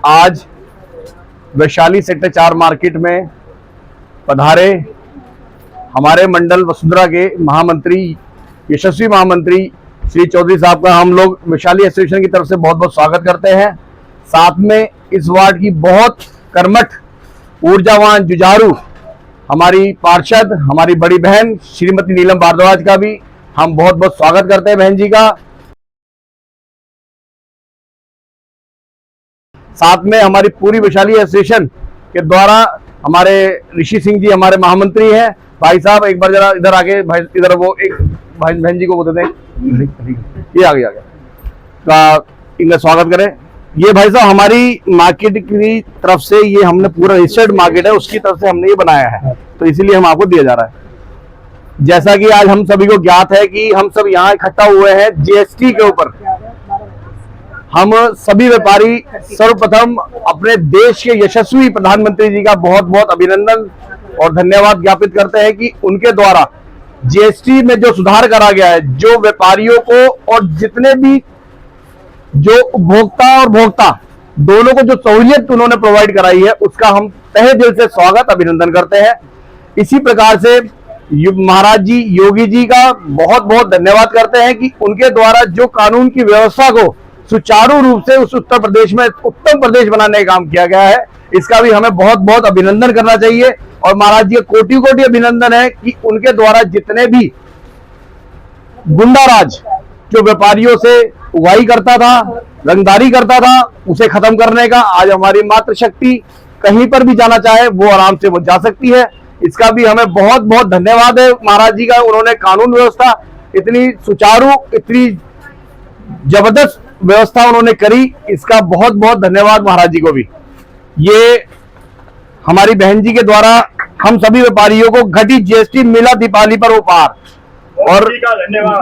आज Vaishali sector 4 market में पधारे हमारे मंडल वसुंधरा के महामंत्री, यशस्वी महामंत्री श्री चौधरी साहब का हम लोग वैशाली एसोसिएशन की तरफ से बहुत बहुत स्वागत करते हैं। साथ में इस वार्ड की बहुत कर्मठ, ऊर्जावान, जुझारू हमारी पार्षद, हमारी बड़ी बहन श्रीमती नीलम भारद्वाज का भी हम बहुत बहुत स्वागत करते हैं बहन जी का। साथ में हमारी पूरी वैशाली एसोसिएशन के द्वारा हमारे ऋषि सिंह जी हमारे महामंत्री हैं। भाई साहब एक बार जरा इधर आके, भाई इधर वो एक बहन जी को बोलते थे, ये आगे इनका स्वागत करें। ये भाई साहब हमारी मार्केट की तरफ से, ये हमने पूरा रजिस्टर्ड मार्केट है, उसकी तरफ से हमने ये बनाया है, तो इसीलिए हम आपको दिया जा रहा है। जैसा कि आज हम सभी को ज्ञात है कि हम सब यहाँ इकट्ठा हुए हैं जीएसटी के ऊपर। हम सभी व्यापारी सर्वप्रथम अपने देश के यशस्वी प्रधानमंत्री जी का बहुत बहुत अभिनंदन और धन्यवाद ज्ञापित करते हैं कि उनके द्वारा जीएसटी में जो सुधार करा गया है, जो व्यापारियों को और जितने भी जो उपभोक्ता और भोक्ता दोनों को जो सहूलियत उन्होंने प्रोवाइड कराई है, उसका हम तहे दिल से स्वागत अभिनंदन करते हैं। इसी प्रकार से महाराज जी, योगी जी का बहुत बहुत धन्यवाद करते हैं कि उनके द्वारा जो कानून की व्यवस्था को सुचारू रूप से उस उत्तर प्रदेश में उत्तम प्रदेश बनाने का काम किया गया है, इसका भी हमें बहुत बहुत अभिनंदन करना चाहिए। और महाराज जी का कोटि कोटि अभिनंदन है कि उनके द्वारा जितने भी गुंडाराज जो व्यापारियों से उगाही करता था, रंगदारी करता था, उसे खत्म करने का आज हमारी मातृशक्ति कहीं पर भी जाना चाहे वो आराम से वो जा सकती है। इसका भी हमें बहुत बहुत धन्यवाद है महाराज जी का। उन्होंने कानून व्यवस्था इतनी सुचारू, इतनी जबरदस्त व्यवस्था उन्होंने करी, इसका बहुत बहुत धन्यवाद महाराज जी को भी। ये हमारी बहन जी के द्वारा हम सभी व्यापारियों को घटी जीएसटी मिला दीपावली पर उपहार, और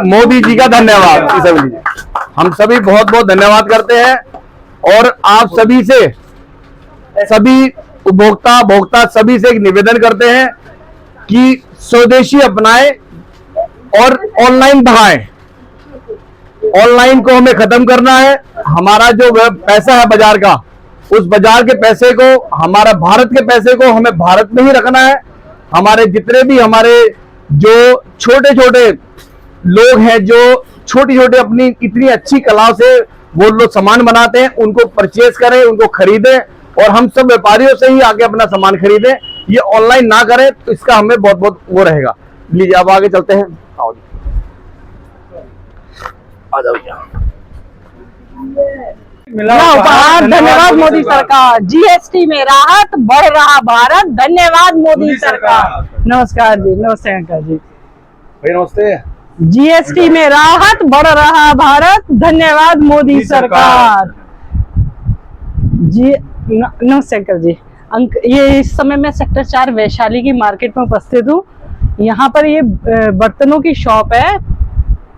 मोदी जी का धन्यवाद। हम सभी बहुत बहुत धन्यवाद करते हैं और आप सभी से, सभी उपभोक्ता भोक्ता सभी से एक निवेदन करते हैं कि स्वदेशी अपनाएं और ऑनलाइन बढ़ाएं। ऑनलाइन को हमें खत्म करना है। हमारा जो पैसा है बाजार का, उस बाजार के पैसे को, हमारा भारत के पैसे को हमें भारत में ही रखना है। हमारे जितने भी हमारे जो छोटे छोटे लोग हैं, जो छोटी छोटे अपनी इतनी अच्छी कला से वो लोग सामान बनाते हैं, उनको परचेज करें, उनको खरीदें और हम सब व्यापारियों से ही आगे अपना सामान खरीदें। ये ऑनलाइन ना करें, तो इसका हमें बहुत बहुत वो रहेगा। लीजिए अब आगे चलते हैं। आओ जी, आ जाओ भैया। धन्यवाद मोदी सरकार। जीएसटी में राहत, बढ़ रहा भारत, धन्यवाद मोदी सरकार। नमस्कार जी, नमस्ते अंकल जी। भाई नमस्ते। जीएसटी में राहत, बढ़ रहा भारत, धन्यवाद मोदी सरकार। जी नमस्ते अंकल जी। ये इस समय मैं सेक्टर 4 वैशाली की मार्केट में उपस्थित हूँ। यहाँ पर ये बर्तनों की शॉप है।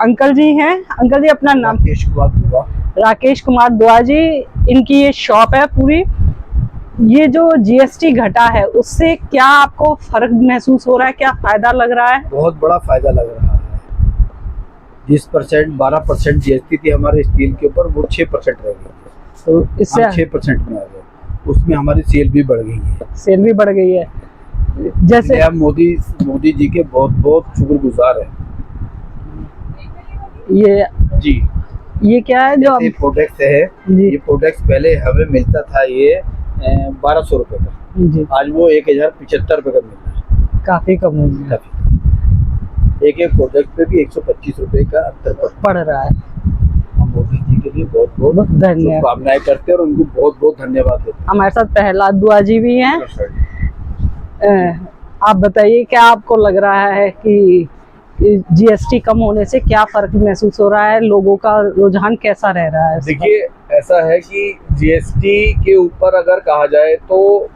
अंकल जी हैं। अंकल जी अपना नाम? राकेश कुमार दुआ जी, इनकी ये शॉप है पूरी। ये जो जीएसटी घटा है, उससे क्या आपको फर्क महसूस हो रहा है? क्या फायदा लग रहा है? बहुत बड़ा फायदा लग रहा है। 20% 12% जीएसटी थी हमारे स्टील के ऊपर, वो 6% रह गई, तो इससे 6% में आ गए। उसमें हमारी सेल भी बढ़ गई है। सेल भी बढ़ गई है। जैसे हम मोदी जी के बहुत बहुत शुक्रगुजार हैं। ये क्या है जो प्रोडक्ट है? ये प्रोडक्ट पहले हमें मिलता था ये 1200 रुपए का जी, आज वो 1075 रुपए का मिल रहा है। काफी कम हो गया। एक एक प्रोडक्ट पे भी 125 रुपए का अंतर पड़ रहा है। हम मोदी जी के लिए बहुत बहुत शुभकामनाएं करते हैं और उनको बहुत बहुत धन्यवाद देते हैं। हमारे साथ प्रहलाद दुआ जी भी हैं। आप बताइए, क्या आपको लग रहा है कि जीएसटी कम होने से क्या फर्क महसूस हो रहा है? लोगों का रुझान कैसा रह रहा है? देखिए, ऐसा है कि जीएसटी के ऊपर अगर कहा जाए तो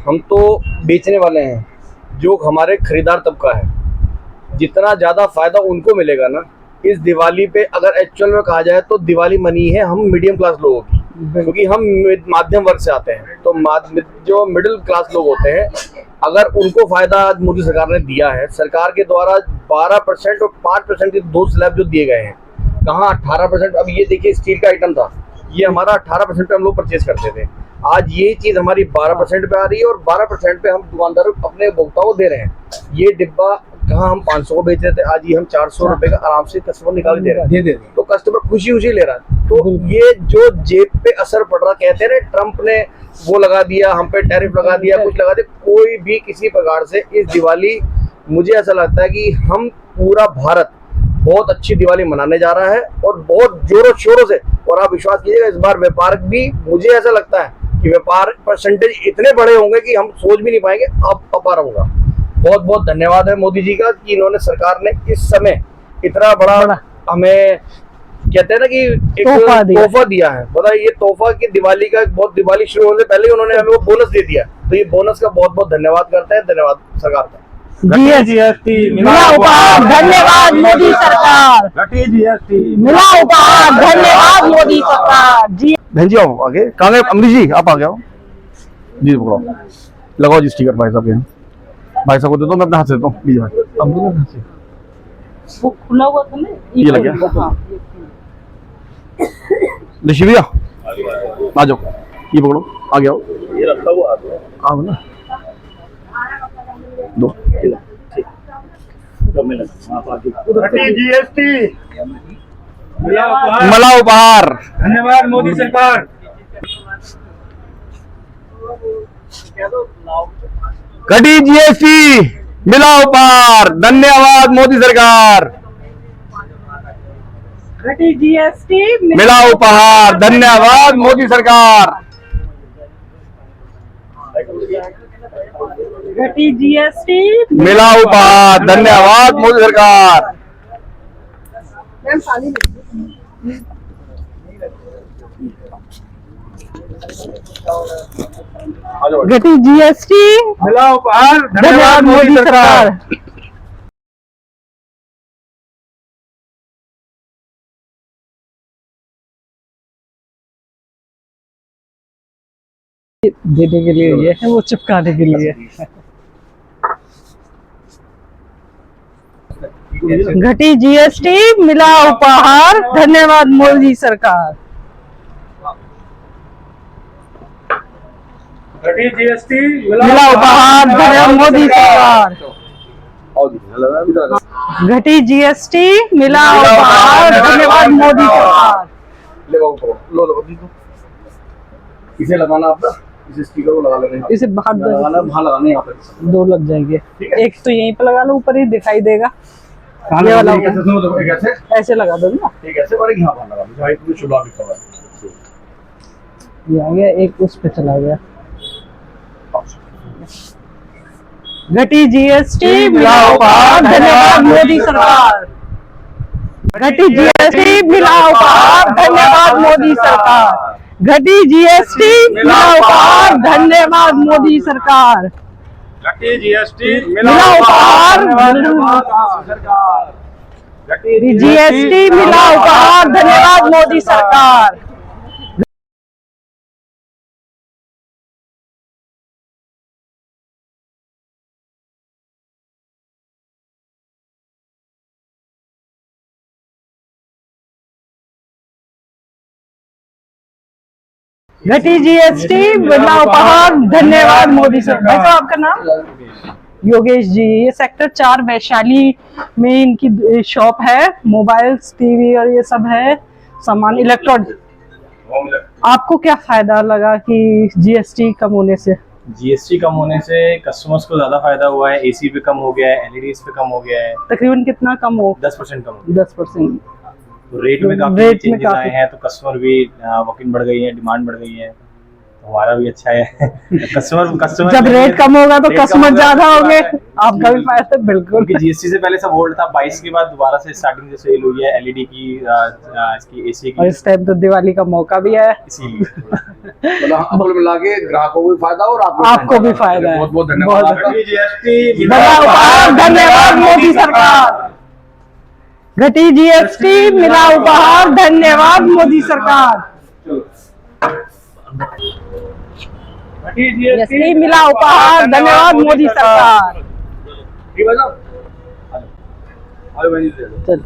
हम तो बेचने वाले हैं, जो हमारे खरीदार तबका है, जितना ज्यादा फायदा उनको मिलेगा ना इस दिवाली पे, अगर एक्चुअल में कहा जाए तो दिवाली मनी है हम मिडियम क्लास लोगों की, क्योंकि हम माध्यम वर्ग से आते हैं। तो जो मिडिल क्लास लोग होते हैं, अगर उनको फायदा मोदी सरकार ने दिया है, सरकार के द्वारा 12% और 5% के 2 स्लैब जो दिए गए हैं, कहाँ 18%। अब ये देखिए, स्टील का आइटम था, ये हमारा 18% पे हम लोग परचेज करते थे। आज ये चीज हमारी 12% पे आ रही है और 12% पे हम दुकानदार अपने उपभोक्ताओं को दे रहे हैं। ये डिब्बा कहाँ हम 500 को बेच रहे थे, आज ये हम 400 रुपए का आराम से कस्टमर निकाल दे रहे हैं। तो कस्टमर खुशी खुशी ले रहा है। तो ये जो जेब पे असर पड़ रहा, कहते हैं ना ट्रम्प ने वो लगा दिया, हम पे टैरिफ लगा दिया, कुछ लगा दिया, कोई भी किसी प्रकार से इस दिवाली मुझे ऐसा लगता है कि हम पूरा भारत बहुत अच्छी दिवाली मनाने जा रहा है और बहुत जोरों शोरों से। और आप विश्वास कीजिएगा इस बार व्यापार भी मुझे ऐसा लगता है कि व्यापार परसेंटेज इतने बड़े होंगे कि हम सोच भी नहीं पाएंगे। अब अपार होगा। बहुत बहुत धन्यवाद है मोदी जी का कि इन्होंने, सरकार ने इस समय इतना बड़ा हमें कहते हैं ना कि एक तोहफा दिया है। बताइए, ये तोहफा की दिवाली का बहुत, दिवाली शुरू होने से पहले उन्होंने हमें वो बोनस दे दिया। तो ये बोनस का बहुत बहुत धन्यवाद करते हैं। धन्यवाद सरकार का। जीएसटी मिला उपहार, धन्यवाद मोदी सरकार। घटी जीएसटी मिला उपहार, धन्यवाद मोदी सरकार। जी बहन जी आओ आगे, कहाँ गए अमरीश जी? आप आ गए हो जी, पकड़ो, लगाओ जी स्टिकर भाई साहब के। भाई साहब को दे दो, मैं अपने हाथ से देता हूँ। लीजिए भाई, अब दो हाथ से। वो खुला हुआ था ना, ये लग गया। हाँ। ऋषि भैया आ जाओ, ये पकड़ो, आ गया हो। ये रखा हुआ आओ ना, दो जीएसटी मला उपहार, धन्यवाद मोदी सरकार। घटी जीएसटी, मिला उपहार, धन्यवाद मोदी सरकार। घटी जीएसटी, मिला उपहार, धन्यवाद मोदी सरकार। घटी जीएसटी, मिला उपहार, धन्यवाद मोदी सरकार। घटी जीएसटी, मिला उपहार, धन्यवाद मोदी सरकार। देने के लिए ये है, वो चिपकाने के लिए। घटी जीएसटी, मिला उपहार, धन्यवाद मोदी सरकार। घटी जीएसटी मिला उपहार, धन्यवाद मोदी सरकार। घटी जीएसटी, मिला उपहार, धन्यवाद मोदी सरकार। इसे लगाना आपका, इसे स्टिकर को लगा लेना, इसे बाहर लगाना वहाँ लगाना, यहाँ पे दो लग जाएंगे। एक तो यहीं पे लगा लो, ऊपर ही दिखाई देगा। ये ये वाला वाला कैसे सुनो, देखो कैसे, ऐसे लगा दो ना, ठीक ऐसे वाले यहाँ पर लगा दो, भाई तुम्हें शुरुआत लिखा हुआ है। ये आ गया, एक उस पे चला गया। घटी जीएसटी, मिला उपहार, धन्यवाद मोदी सरकार। घटी जीएसटी, मिला उपहार, धन्यवाद मोदी सरकार। घटी जीएसटी, मिला उपहार, धन्यवाद मोदी सरकार। घटी जीएसटी मिला उपहार, सरकार। जीएसटी, मिला उपहार, धन्यवाद मोदी सरकार। घटी जीएसटी, मिला उपहार, धन्यवाद मोदी सरकार। भाई साहब आपका नाम? योगेश जी। ये सेक्टर 4 वैशाली में इनकी शॉप है। मोबाइल्स, टीवी और ये सब है, सामान इलेक्ट्रॉनिक। आपको क्या फायदा लगा कि जीएसटी कम होने से? जीएसटी कम होने से कस्टमर्स को ज्यादा फायदा हुआ है। एसी पे कम हो गया है, एलईडीज पे कम हो गया है। तकरीबन कितना कम हो? 10% कम हो गया। 10%। तो रेट में काफी चेंजेस आए हैं, तो कस्टमर भी वॉक इन बढ़ गई है, डिमांड बढ़ गई है, तो हमारा भी अच्छा है। कस्टमर जब रेट कम होगा तो कस्टमर ज्यादा होंगे, आपका भी फायदा। बिल्कुल। जीएसटी से पहले सब होल्ड था, 22 के बाद दोबारा से स्टार्टिंग से सेल हुई है एलईडी की, इसकी एसी की, और इस टाइम तो दिवाली का मौका भी है, इसीलिए मतलब कुल मिला के ग्राहकों को भी फायदा और आपको भी फायदा है। बहुत बहुत धन्यवाद आपका। जीएसटी मिला उपहार, धन्यवाद मोदी सरकार। घटी जीएसटी, मिला उपहार, धन्यवाद मोदी सरकार। जीएसटी, मिला उपहार, धन्यवाद मोदी सरकार। ठीक है ना? चल।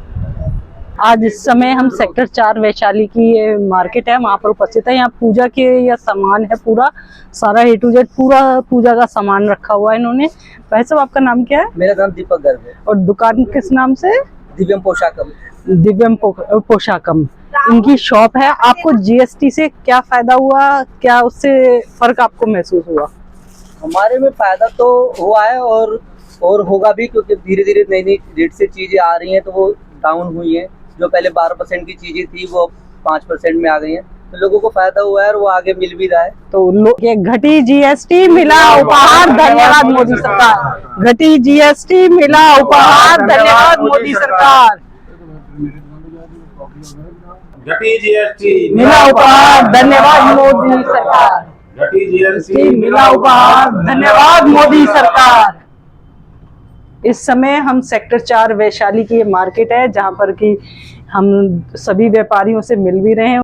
आज इस समय हम सेक्टर 4 वैशाली की ये मार्केट है, वहाँ पर उपस्थित है। यहाँ पूजा के यह सामान है, पूरा सारा A to Z पूरा पूजा का सामान रखा हुआ है इन्होंने। भाई साहब, आपका नाम क्या है? मेरा नाम दीपक गर्ग है। और दुकान किस नाम से? दिव्यम पोशाकम। दिव्यम पोशाकम इनकी शॉप है। आपको GST से क्या फायदा हुआ, क्या उससे फर्क आपको महसूस हुआ? हमारे में फायदा तो हुआ है और होगा भी, क्योंकि धीरे धीरे नई नई रेट से चीजें आ रही हैं तो वो डाउन हुई हैं। जो पहले 12% की चीजें थी वो 5% में आ गई हैं, तो लोगों को फायदा हुआ है और वो आगे मिल भी रहा है। तो ये घटी GST मिला उपहार, धन्यवाद मोदी सरकार। घटी GST मिला उपहार, धन्यवाद मोदी सरकार। घटी GST मिला उपहार, धन्यवाद मोदी सरकार। घटी GST मिला उपहार, धन्यवाद मोदी सरकार। इस समय हम सेक्टर 4 वैशाली की ये मार्केट है, जहाँ पर कि हम सभी व्यापारियों से मिल भी रहे हैं।